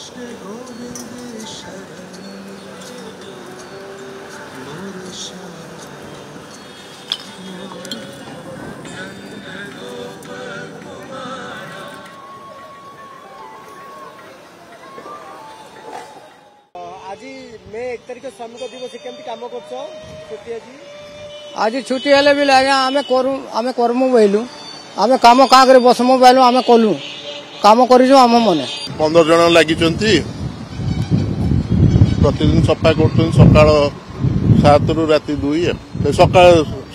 आज मे 1 तारिख श्रमिक दिवस केमती काम कर छुट्टी आज छुट्टी हेले भी आज्ञा आमे करमु बइलु आमे काम का करे बसमु बइलु आमे कलु काम करिजो आम मने 15 जन लागिचंती प्रतिदिन सफा करछन सकाळ 7 रु राति 2 सकाळ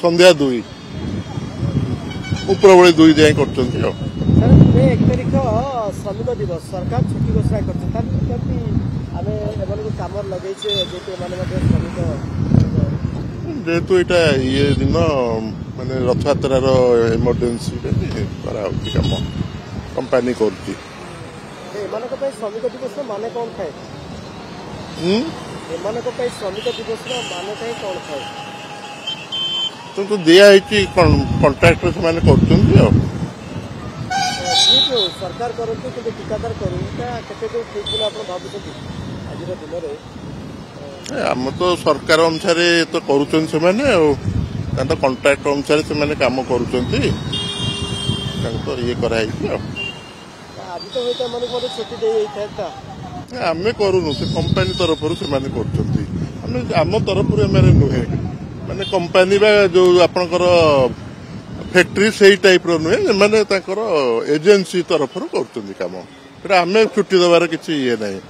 संध्या 2 उपरबळे 2 जाय करछंती मे 1 तारिख श्रमिक दिवस सरकार छुट्टी घोषणा करछन आमे एबन काम लगै छे जेते माने श्रमिक जेहेतु यहाँ ये दिन माने रथयात्रार इमरजेंसी काम कंपानी करती श्रमिक दिवस मान कौन थाए श्रमिक दिवस मान कौन थाए तो दिखाई कंट्राक्टर से सरकार करते ठिकादार करूँ ठीक आप भावुँ आज दिन आम तो सरकार अनुसार तो करुचन से कंट्राक्ट अनुसार से काम करुचन तो ये कराई आज तो छुट्टी दे आम करूनु से कंपनी तरफ से आम तरफ नुहे माने कंपनी जो आपनकर फैक्ट्री से टाइप नुहे माने एजेंसी तरफ कर काम आम छुट्टी देवार किसी ये नहीं।